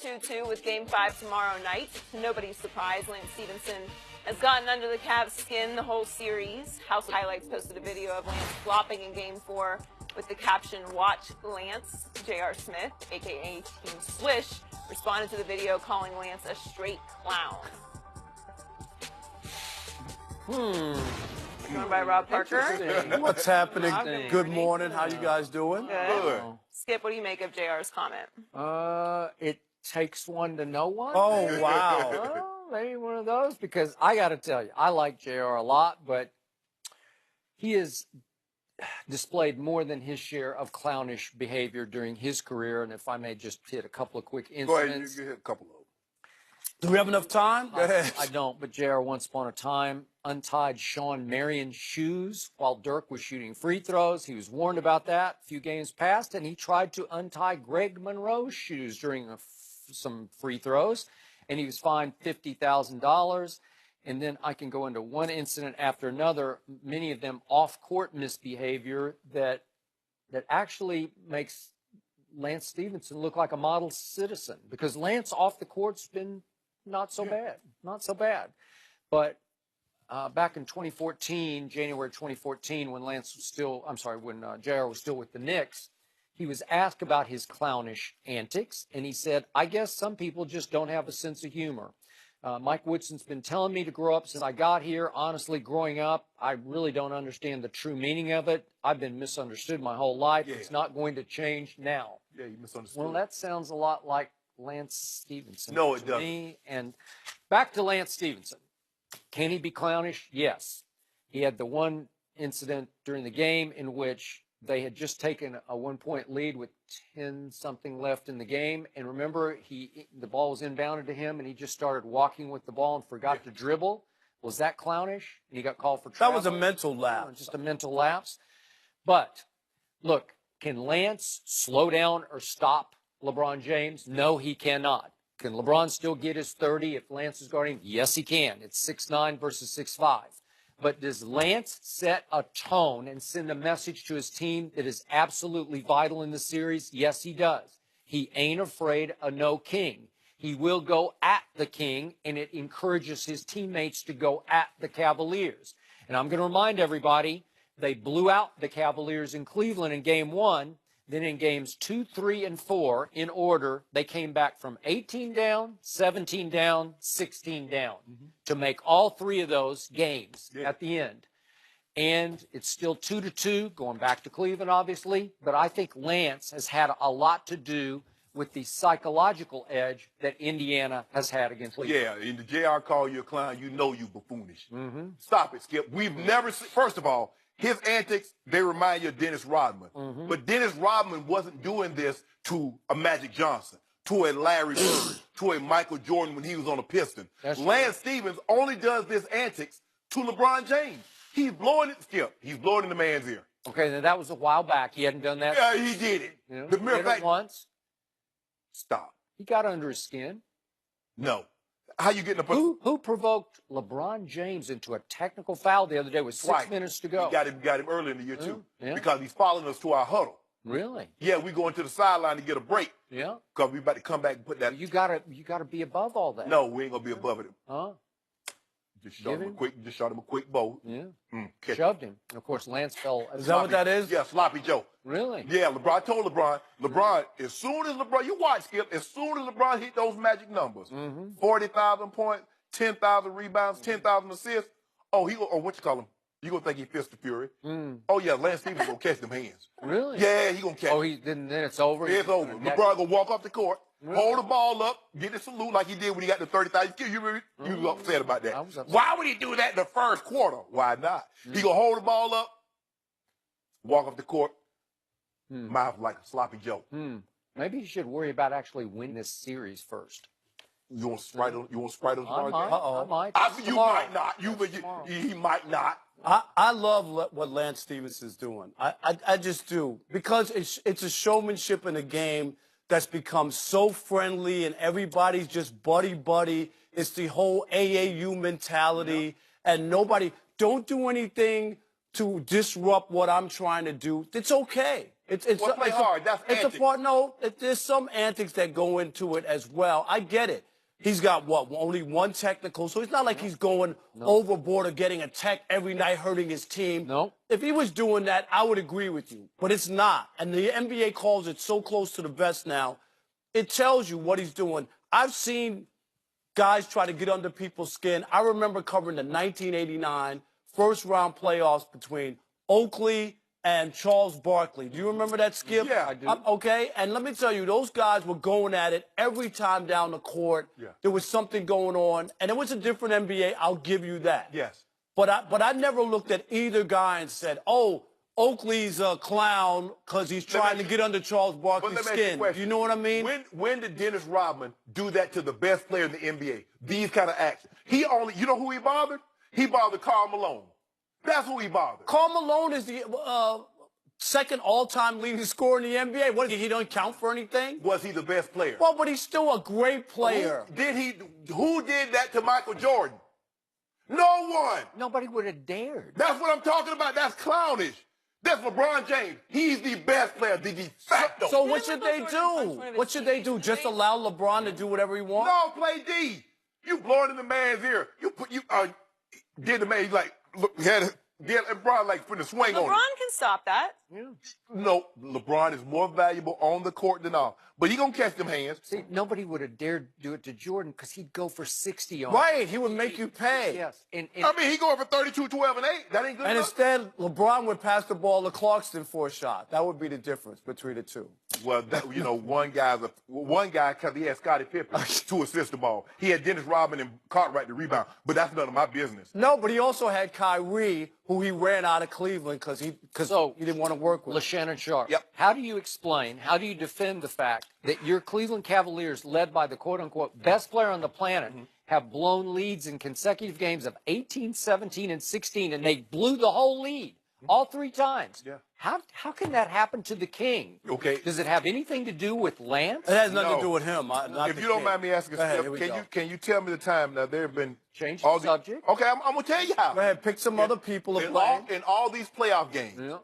2-2 with Game 5 tomorrow night. Nobody's surprised Lance Stevenson has gotten under the Cavs' skin the whole series. House Highlights posted a video of Lance flopping in Game 4 with the caption, "Watch Lance." J.R. Smit, a.k.a. Team Swish, responded to the video calling Lance a straight clown. Joined by Rob Parker. What's happening? Good morning. morning. How you guys doing? Good. Skip, what do you make of JR's comment? It takes one to know one. Oh, wow. Well, maybe one of those, because I got to tell you, I like JR a lot, but he has displayed more than his share of clownish behavior during his career. And if I may just hit a couple of quick incidents. Go ahead, you hit a couple of them. Do we have enough time? Go ahead. I don't, but JR once upon a time untied Sean Marion's shoes while Dirk was shooting free throws. He was warned about that. A few games passed, and he tried to untie Greg Monroe's shoes during some free throws, and he was fined $50,000. And then I can go into one incident after another, many of them off-court misbehavior that actually makes Lance Stevenson look like a model citizen, because Lance off the court's been not so bad. But back in 2014, January 2014, when Lance was still, when JR was still with the Knicks, he was asked about his clownish antics, and he said, "I guess some people just don't have a sense of humor. Mike Woodson's been telling me to grow up since I got here. Honestly, growing up, I really don't understand the true meaning of it. I've been misunderstood my whole life. Yeah. It's not going to change now." Yeah, you misunderstood. Well, that sounds a lot like Lance Stevenson. No, it doesn't. Me. And back to Lance Stevenson. Can he be clownish? Yes. He had the one incident during the game in which they had just taken a 1-point lead with 10-something left in the game. And remember, the ball was inbounded to him, and he just started walking with the ball and forgot to dribble. Was that clownish? And he got called for travel. That was a mental lapse. Just a mental lapse. But, look, can Lance slow down or stop LeBron James? No, he cannot. Can LeBron still get his 30 if Lance is guarding? Yes, he can. It's 6'9" versus 6'5". But does Lance set a tone and send a message to his team that is absolutely vital in the series? Yes, he does. He ain't afraid of no king. He will go at the king, and it encourages his teammates to go at the Cavaliers. And I'm going to remind everybody, they blew out the Cavaliers in Cleveland in Game 1. Then in Games 2, 3, and 4, in order, they came back from 18 down, 17 down, 16 down to make all three of those games at the end. And it's still 2-2, going back to Cleveland, obviously. But I think Lance has had a lot to do with the psychological edge that Indiana has had against Cleveland. Yeah, and the JR call you a clown, you know you buffoonish. Stop it, Skip. We've never seen, first of all, his antics, they remind you of Dennis Rodman. But Dennis Rodman wasn't doing this to a Magic Johnson, to a Larry Bird, to a Michael Jordan when he was on a Piston. Lance Stevens only does this antics to LeBron James. He's blowing it, Skip. He's blowing in the man's ear. Okay, now that was a while back. He hadn't done that. Yeah, he did it. You know, the mere did fact, it once. Stop. He got under his skin. No. How you getting a Who provoked LeBron James into a technical foul the other day with 6 minutes to go? We got him early in the year, too, because he's following us to our huddle. Really? Yeah, we going to the sideline to get a break. Yeah. Because we about to come back and put that. You gotta be above all that. No, we ain't gonna be above it. Huh? Just shot him a quick bow. Yeah. Shoved him. And of course, Lance fell. Is that what that is? Yeah, sloppy Joe. Really? Yeah, I told LeBron, as soon as LeBron, you watch, Skip, as soon as LeBron hit those magic numbers, 40,000 points, 10,000 rebounds, 10,000 assists, what you call him? You gonna think he fist the fury? Oh yeah, Lance Stevens gonna catch them hands. Really? Yeah, he gonna catch. Then it's over. It's over. LeBron gonna walk off the court, hold the ball up, get the salute like he did when he got the 30,000. You was upset about that. Why would he do that in the first quarter? Why not? He gonna hold the ball up, walk off the court, mouth like a sloppy Joe. Maybe you should worry about actually winning this series first. You want Sprite on? I might. You might not. He might not. I love what Lance Stevens is doing. I just do. Because it's a showmanship in a game that's become so friendly and everybody's just buddy-buddy. It's the whole AAU mentality. And don't do anything to disrupt what I'm trying to do. It's okay. Well, play hard. That's it's antics. a part. No, there's some antics that go into it as well. I get it. He's got what? Only one technical, so it's not like he's going overboard or getting a tech every night, hurting his team. No. If he was doing that, I would agree with you. But it's not. And the NBA calls it so close to the vest now. It tells you what he's doing. I've seen guys try to get under people's skin. I remember covering the 1989 first-round playoffs between Oakley and Charles Barkley. Do you remember that, Skip? Yeah, I do. Okay, and let me tell you, those guys were going at it every time down the court. Yeah. There was something going on, and it was a different NBA, I'll give you that. Yes. But I never looked at either guy and said, oh, Oakley's a clown because he's trying to get under Charles Barkley's skin. You know what I mean? When did Dennis Rodman do that to the best player in the NBA? These kind of actions. He only, you know who he bothered? He bothered Karl Malone. That's who he bothered. Karl Malone is the second all-time leading scorer in the NBA. What, he don't count for anything? Was he the best player? Well, but he's still a great player. Who did that to Michael Jordan? No one. Nobody would have dared. That's what I'm talking about. That's clownish. That's LeBron James. He's the best player, the de facto. So what should they do? What should they do? Just allow LeBron to do whatever he wants? No, play D. You blowing in the man's ear. Did the man, like, look, had LeBron, like, putting a swing on him. LeBron can stop that. Yeah. No, LeBron is more valuable on the court than all. But he gonna catch them hands. See, nobody would have dared do it to Jordan because he'd go for 60 on Right, he would make you pay. Yes. And I mean, he going for 32, 12, and 8. That ain't good And enough. instead, LeBron would pass the ball to Clarkson for a shot. That would be the difference between the two. Well, one guy, because he had Scottie Pippen to assist the ball. He had Dennis Rodman and Cartwright to rebound. But that's none of my business. No, but he also had Kyrie, who he ran out of Cleveland because he didn't want to work with him. Shannon Sharp. Yep. How do you explain, how do you defend the fact that your Cleveland Cavaliers, led by the quote-unquote best player on the planet, have blown leads in consecutive games of 18, 17, and 16, and they blew the whole lead all 3 times? Yeah. How can that happen to the King? Okay. Does it have anything to do with Lance? It has nothing No. to do with him. If you don't mind me asking, Go ahead, Skip, here we go. can you tell me the time now there have been Change all the subject. Okay, I'm going to tell you how. Go ahead, pick some other people to play. In all these playoff games, Yeah.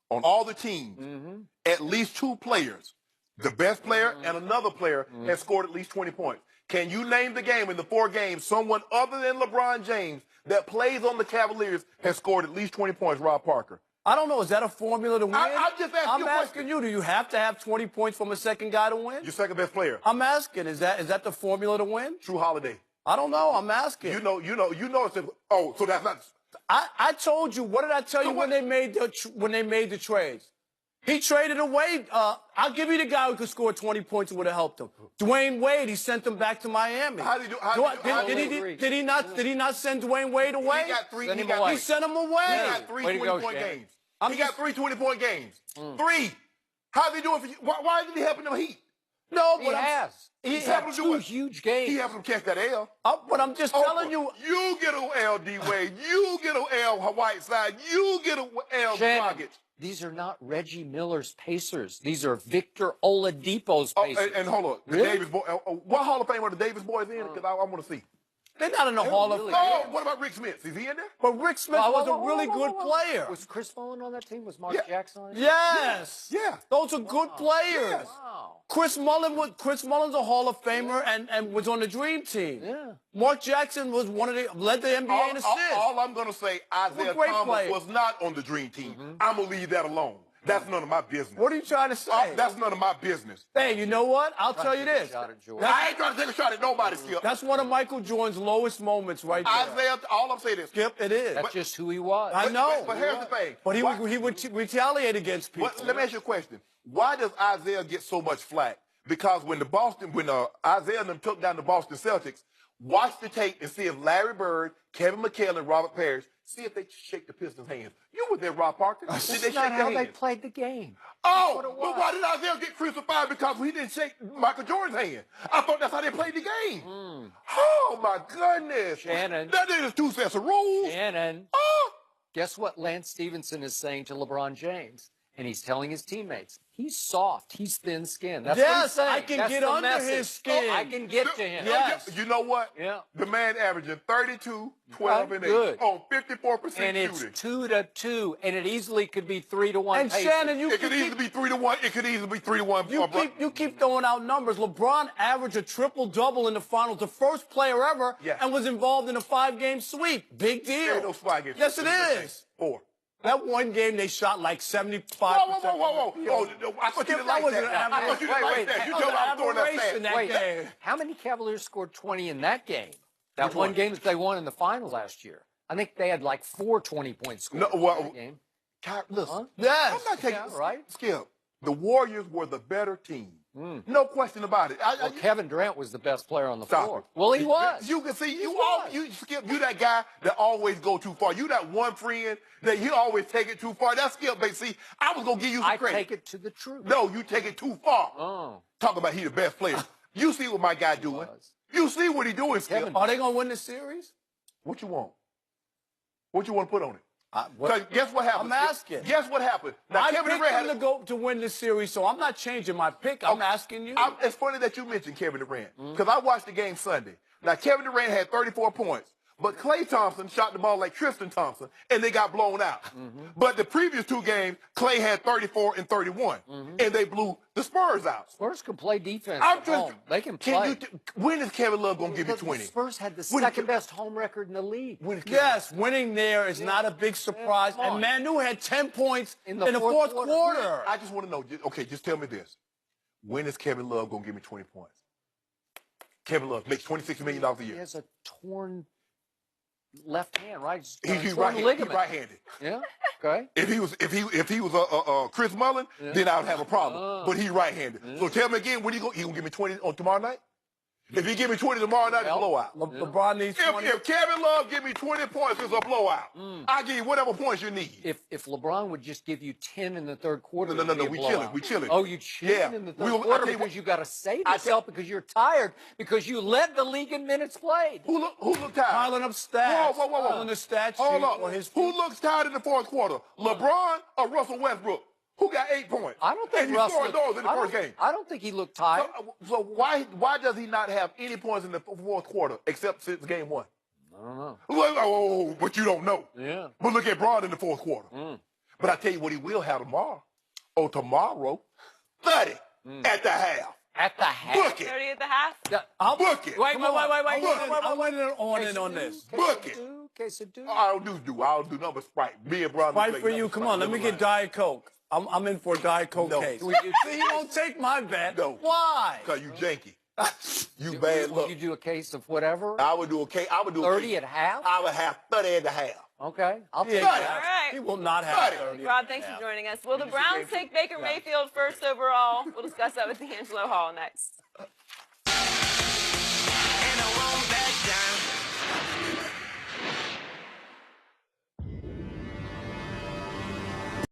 on all the teams, at least 2 players, the best player and another player, has scored at least 20 points. Can you name the game in the 4 games someone other than LeBron James that plays on the Cavaliers has scored at least 20 points? Rob Parker. I don't know. Is that a formula to win? I just asked you a I'm asking question. you. Do you have to have 20 points from a second guy to win? Your second best player, I'm asking. Is that the formula to win? True Holiday. I don't know. I'm asking. You know. It's so that's not. I told you. What did I tell you when they made the trades? He traded away. I'll give you the guy who could score 20 points and would have helped him. Dwayne Wade. He sent him back to Miami. How did he do? Did he not send Dwayne Wade away? He got 3. Send him He got away. He sent him away. He got 3 Way to go, 20-point Shannon. games. He got 3 20-point games. 3. How's he doing for you? Why isn't he helping them Heat? No, He but has. He's He's having had to do 2 what? huge games. He helped them catch that L. but I'm just telling you. You get an L, D Wade. You get an L, Whiteside. You get an L, Shannon, Dragic. these are not Reggie Miller's Pacers. These are Victor Oladipo's Oh, Pacers. and hold on. The Really? Davis boy. What Hall of Fame are the Davis boys in? Because I want to see. They're not in the Hall of really Fame. Oh, what about Rick Smith? Is he in there? But Rick Smith was a really good player. Was Chris Mullin on that team? Was Mark Yeah. Jackson on it? Yes. Yeah. Those are good players. Yes. Wow. Chris Mullin's a Hall of Famer and was on the Dream Team. Yeah. Mark Jackson was led the NBA in assists. All I'm going to say, Isaiah great Thomas players. was not on the Dream Team. I'm going to leave that alone. That's none of my business. What are you trying to say? That's none of my business. Hey, you know what? I'll tell you this. Shot at Jordan. I ain't trying to take a shot at nobody, Skip. That's one of Michael Jordan's lowest moments right there. Isaiah, all I'm saying is, Skip, it is. That's just who he was. I know. But here's the thing. But he Why- would retaliate against people. Let me ask you a question. Why does Isaiah get so much flack? Because when Isaiah and them took down the Boston Celtics, watch the tape and see if Larry Bird, Kevin McHale, and Robert Parrish, see if they shake the Pistons' hands. You were there, Rob Parker. Did That's they shake not their how they hands? played the game. Oh, what it but why did Isaiah get crucified? Because he didn't shake Michael Jordan's hand. I thought that's how they played the game. Oh, my goodness. Shannon. That is 2 sets of rules. Shannon, Oh. guess what Lance Stevenson is saying to LeBron James? and he's telling his teammates, he's soft, he's thin-skinned. That's Yes, what he's saying. I can That's get the under message. his skin. I can get to him. Yes. You know what? Yeah. The man averaging 32, 12, and 8 Good. on 54% And it's shooting. 2-2, and it easily could be 3-1. And Pacers. Shannon, It could easily be 3-1. It could easily be 3-1. you keep throwing out numbers. LeBron averaged a triple-double in the finals, the first player ever, Yes. and was involved in a 5-game sweep. Big deal. Ain't no swag against Yes, you. it is. 4. That one game they shot like 75%. Whoa. Oh, I thought you didn't like was that. an I thought you didn't like that. You told me I was throwing that aberration, fast. that game. How many Cavaliers scored 20 in that game? That Which one one? game that they won in the finals last year. I think they had like 4 20-point scores No, well, in that game. Listen, Huh? Yes. I'm not taking Yeah, right. Skip. The Warriors were the better team. No question about it. Well, Kevin Durant was the best player on the Stop floor. it. Well, he was. You can see was. Skip. You that guy that always go too far. You that one friend that you always take it too far. That's Skip, baby. See, I was gonna give you some I credit. take it to the truth. No, you take it too far. Oh. Talk about he the best player. You see what my guy doing. was. You see what he doing, Skip. Kevin- Are they going to win the series? What you want? What you want to put on it? What- Because guess what happened? I'm asking. Guess what happened? Now, I Kevin picked Durant them to go to win this series, so I'm not changing my pick. I'm asking you. It's funny that you mentioned Kevin Durant because I watched the game Sunday. Now, Kevin Durant had 34 points, but Klay Thompson shot the ball like Tristan Thompson, and they got blown out. But the previous 2 games, Klay had 34 and 31, and they blew the Spurs out. Spurs can play defense I'm at just, home. They can play. when is Kevin Love going to give you The 20? Spurs had the When is second best home record in the league. When is Kevin- Yes, winning there is not a big surprise. come on. And Manu had 10 points In in the the fourth fourth quarter. I just want to know, okay, just tell me this. When is Kevin Love going to give me 20 points? Kevin Love makes $26 million a He year. has a torn left hand, right? He's Torn ligament. right-handed. Yeah. Okay. If he was Chris Mullin, then I would have a problem. But he's right-handed. So tell me again, when he gonna give me 20 on tomorrow night? If he give me 20 tomorrow night, it's a blowout. LeBron needs 20. If Kevin Love give me 20 points, it's a blowout. I give you whatever points you need. If LeBron would just give you 10 in the third quarter, No, it'd be a we blowout. chilling. We chilling. Oh, you chilling Yeah. in the I'll third quarter tell you because what- you got to save yourself because you're tired because you led the league in minutes played. Who look tired? Piling up stats. Whoa. On the stat sheet Hold for on. his Who looks tired in the fourth quarter? LeBron or Russell Westbrook? Who got 8 points? I don't think and he Russell. scored those in the first game. I don't think he looked tired. So why does he not have any points in the fourth quarter except since game 1? I don't know. Oh, but you don't know. Yeah. But look at Braun in the fourth quarter. But I tell you what he will have tomorrow. Oh, tomorrow, 30 at the half. At the half. Book it. 30 at the half. Book it. Wait. I went on this. Book it. Case of I'll do number Sprite. Me and Braun. Fight for you. Come on, let me get Diet Coke. I'm in for a Diet Coke No. case. We do- See, he won't take my bet. No. Why? Because you janky. You bad Would luck. you do a case of whatever? I would do a case. I would do a 30 case. at half? I would have 30 at the half. Okay. I'll take Yeah, Got it. that. All right. He will not have Got it. 30. Rob, thanks for joining us. Will the Browns take Baker Mayfield first overall? We'll discuss that with D'Angelo Hall next.